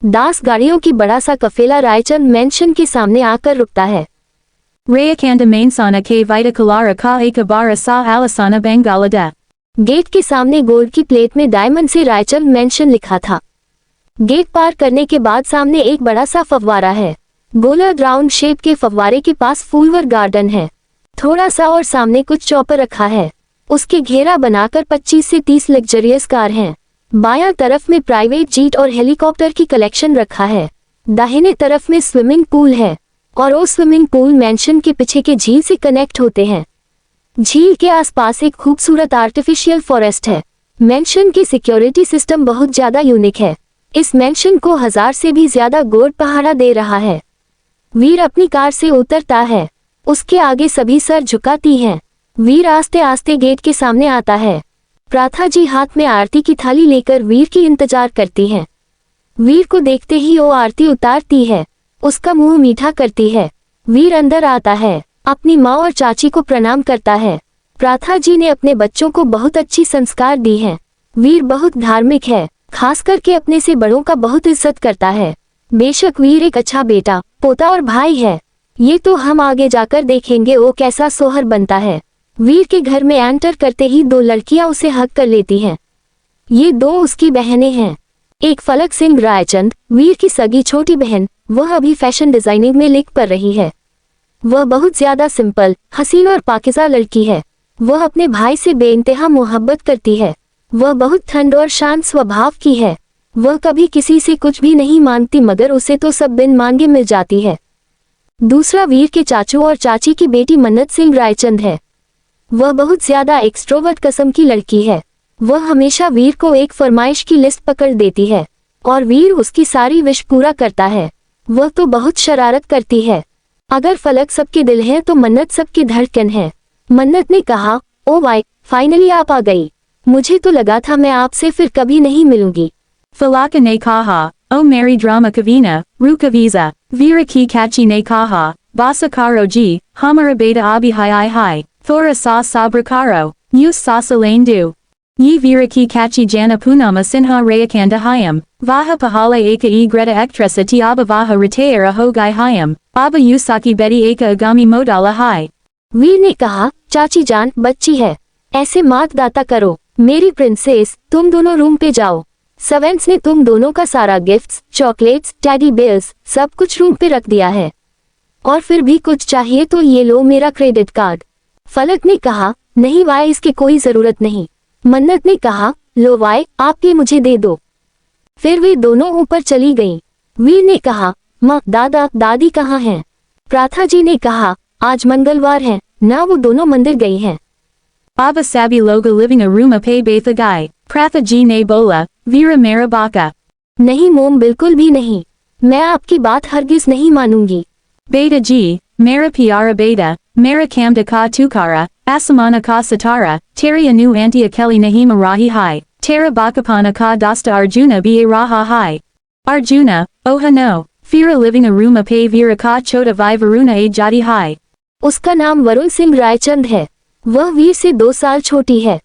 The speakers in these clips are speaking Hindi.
10 गाड़ियों की बड़ा सा कफेला रायचंद मेंशन के सामने आकर रुकता है। Rayakanda mainsana ke vita kalara ka ekabara sa alisana bangalada। Gate के सामने गोल्ड की प्लेट में डायमंड से रायचंद मेंशन लिखा था। गेट पार करने के बाद सामने एक बड़ा सा फव्वारा है। गोलार्ध राउंड शेप के फव्वारे के पास फूलवर गार्डन है। थोड़ा सा और सामने कुछ चौपर रखा है। उसके घेरा बनाकर 25 से 30 लग्जरियस कार हैं। बायां तरफ में प्राइवेट जेट और हेलीकॉप्टर की कलेक्शन रखा है। दाहिने तरफ में स्विमिंग पूल है और वो स्विमिंग पूल मेंशन के पीछे के झील से कनेक्ट होते हैं। झील के आसपास एक खूबसूरत आर्टिफिशियल फॉरेस्ट है। मेंशन की सिक्योरिटी सिस्टम बहुत ज्यादा यूनिक है। इस मेंशन को 1000 से भी ज्यादा गार्ड पहरा दे रहा है। वीर अपनी कार से उतरता है। उसके आगे सभी सर झुकाती हैं। वीर आस्ते आस्ते गेट के सामने आता है। प्राथा जी हाथ में आरती की थाली लेकर वीर की इंतजार करती हैं। वीर को देखते ही वो आरती उतारती है। उसका मुंह मीठा करती है। वीर अंदर आता है। अपनी माँ और चाची को प्रणाम करता है। प्राथा जी ने अपने बच्चों को बहुत अच्छी संस्कार दी हैं। वीर बहुत धार्मिक है, खास करके अपने से बड़ों का बहुत इज्जत करता है। बेशक वीर एक अच्छा बेटा, पोता और भाई है। ये तो हम आगे जाकर देखेंगे वो कैसा सोहर बनता है। वीर के घर में एंटर करते ही 2 लड़कियां उसे हक कर लेती हैं। ये 2 उसकी बहनें हैं। एक फलक सिंह रायचंद, वीर की सगी छोटी बहन, वह अभी फैशन डिजाइनिंग में लिख पढ़ रही है। वह बहुत ज्यादा सिंपल, हसीन और पाकिज़ा लड़की है। वह अपने भाई से बेइंतहा मोहब्बत करती है। वह बहुत ठंड और शांत स्वभाव की है। वह कभी किसी से कुछ भी नहीं मांगती, मगर उसे तो सब बिन मांगे मिल जाती है। दूसरा वीर के चाचू और चाची की बेटी मन्नत सिंह रायचंद है। वह बहुत ज्यादा एक्सट्रोवर्ट किस्म की लड़की है। वह हमेशा वीर को एक फरमाइश की लिस्ट पकड़ देती है और वीर उसकी सारी विश पूरा करता है। वह तो बहुत शरारत करती है। अगर फलक सबके दिल है तो मन्नत सबकी धड़कन है। मन्नत ने कहा, ओ वाई, फाइनली आप आ गई। मुझे तो लगा था मैं आपसे फिर कभी नहीं मिलूंगी। Falaka ne kaha, o Mary drama kavina, rukaviza, Vira ki kachi ne kaha, Basakaro ji, Hamara beta abi hi, Thora sa sabrakaro, Yus sa salain du. Ye Vira ki kachi jana punama sinha rayakanda hayam, Vaha pahala eka e greta ektresa ti aba vaha retayer ahogai hayam, Aba yusaki beti eka agami modala hai। वीर ने कहा, चाची जान बच्ची है, ऐसे मात दाता करो। मेरी प्रिंसेस, तुम दोनों रूम पे जाओ। सर्वेंट्स ने तुम दोनों का सारा गिफ्ट्स, चॉकलेट्स, टेडी बेयर्स सब कुछ रूम पे रख दिया है। और फिर भी कुछ चाहिए तो ये लो मेरा क्रेडिट कार्ड। फलक ने कहा, नहीं वाई, इसकी कोई जरूरत नहीं। मन्नत ने कहा, लो वाई, आप ये मुझे दे दो। फिर वे दोनों ऊपर चली गईं। वीर ने कहा, माँ, दादा दादी कहाँ हैं? प्राथा जी ने कहा, आज मंगलवार है ना, वो दोनों मंदिर गई हैं। Aba sabi loga living a room pay betha guy, Pratha ji ne bola, Vira mera baka। नहीं मोम, बिल्कुल भी नहीं। मैं आपकी बात हरगिज नहीं मानूंगी। Beta ji, mera piara beta, mera kamda ka tukara, asamana ka satara, Teri anu anti akeli nahima rahi hai, Tera bakapana ka dasta Arjuna ba raha hai। Arjuna, oha no, Fira living a room pay Vira ka chota vai varuna a jadi hai। उसका नाम वरुण सिंह रायचंद है। वह वीर से 2 साल छोटी है।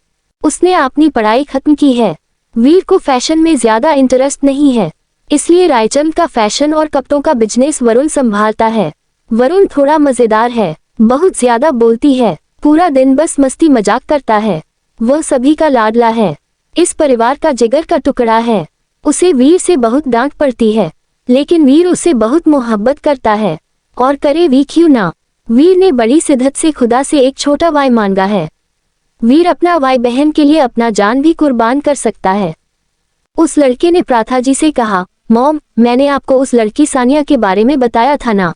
उसने अपनी पढ़ाई खत्म की है। वीर को फैशन में ज्यादा इंटरेस्ट नहीं है, इसलिए रायचंद का फैशन और कपड़ों का बिजनेस वरुण संभालता है। वरुण थोड़ा मजेदार है, बहुत ज्यादा बोलती है, पूरा दिन बस मस्ती मजाक करता है। वह सभी का लाडला है, इस परिवार का जिगर का टुकड़ा है। उसे वीर से बहुत डांट पड़ती है, लेकिन वीर उससे बहुत मोहब्बत करता है, और करे भी क्यों ना। वीर ने बड़ी सिद्धत से खुदा से एक छोटा वाई मांगा है। वीर अपना वाई बहन के लिए अपना जान भी कुर्बान कर सकता है। उस लड़के ने प्राथा जी से कहा, मॉम, मैंने आपको उस लड़की सानिया के बारे में बताया था ना,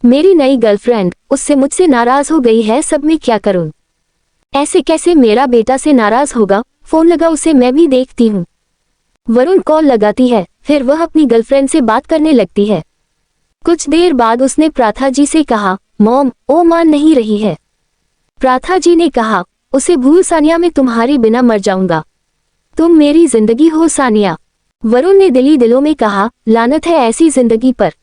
मेरी नई गर्लफ्रेंड, उससे मुझसे नाराज हो गई है। सब मैं क्या करूं? ऐसे कैसे मेरा बेटा से नाराज होगा? फोन लगा उसे, मैं भी देखती हूँ। वरुण कॉल लगाती है, फिर वह अपनी गर्लफ्रेंड से बात करने लगती है। कुछ देर बाद उसने प्राथा जी से कहा, मॉम, ओ मान नहीं रही है। प्राथा जी ने कहा, उसे भूल सानिया, मैं तुम्हारे बिना मर जाऊंगा। तुम मेरी जिंदगी हो सानिया। वरुण ने दिली दिलों में कहा, लानत है ऐसी जिंदगी पर।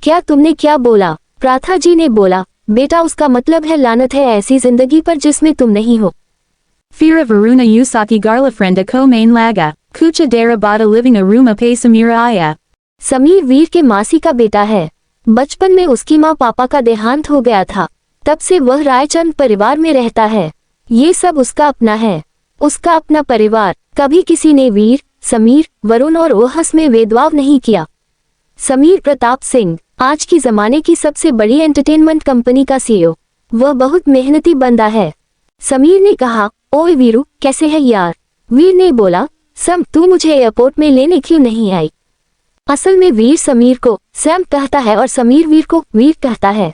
क्या तुमने क्या बोला? प्राथा जी ने बोला, बेटा उसका मतलब है लानत है ऐसी जिंदगी पर जिसमें तुम नहीं हो। Fira Varuna Usaki Garlafrenda ko main laga, Kucha dera bada living a ruma pe samira aya। Sameer वीर के मासी का बेटा है। बचपन में उसकी माँ पापा का देहांत हो गया था, तब से वह रायचंद परिवार में रहता है। ये सब उसका अपना है, उसका अपना परिवार। कभी किसी ने वीर, समीर, वरुण और ओहस में भेदभाव नहीं किया। समीर प्रताप सिंह आज की जमाने की सबसे बड़ी एंटरटेनमेंट कंपनी का सीईओ। वह बहुत मेहनती बंदा है। समीर ने कहा, ओए वीरू, कैसे है यार? वीर ने बोला, सम, तू मुझे एयरपोर्ट में लेने क्यों नहीं आई? असल में वीर समीर को सैम कहता है और समीर वीर को वीर कहता है।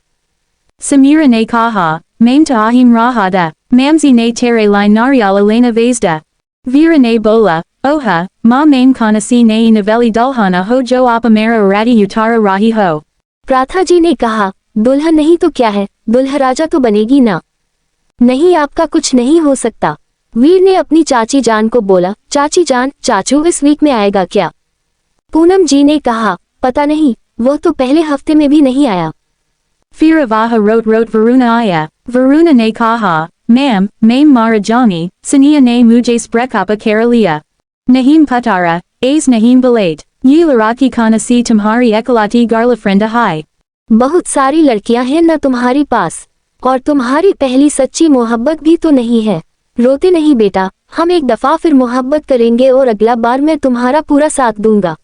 Samira ne kaha, main tahim rahada, mamzi ne tere line nariala lena vezda. Vira ne bola, oha, ma main kanasi ne navelli dulhana ho jo apamera arati utara rahi ho. प्राथा जी ने कहा, दुल्हन नहीं तो क्या है, दुल्हराजा तो बनेगी ना। नहीं, आपका कुछ नहीं हो सकता। वीर ने अपनी चाची जान को बोला, चाची जान, चाचू इस वीक में आएगा क्या? पूनम जी ने कहा, पता नहीं, वो तो पहले हफ्ते में भी नहीं आया। Firavaha wrote Varuna aya, Varuna ne kaha, ma'am, main marajani, sania ne mujhe sprekapa karalia. Nahim patara, a's nahim balate, ye laraki kanasi tumhari ekalati garlafrenda hai. बहुत सारी लड़कियां हैं न तुम्हारी पास, और तुम्हारी पहली सच्ची मोहब्बत भी तो नहीं है। रोते नहीं बेटा, हम एक दफा फिर मोहब्बत करेंगे और अगला बार मैं तुम्हारा पूरा साथ दूंगा।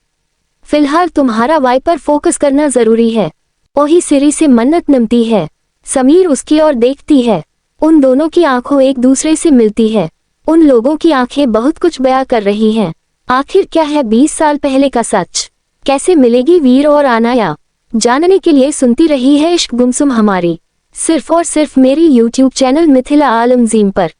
फिलहाल तुम्हारा वाई पर फोकस करना जरूरी है। ओही सिरी से मन्नत नमती है। समीर उसकी ओर देखती है। उन दोनों की आंखों एक दूसरे से मिलती है। उन लोगों की आंखें बहुत कुछ बयां कर रही हैं। आखिर क्या है 20 साल पहले का सच? कैसे मिलेगी वीर और अनाया? जानने के लिए सुनती रही है इश्क गुमसुम हमारी, सिर्फ और सिर्फ मेरी YouTube चैनल मिथिला आलम ज़ीम पर।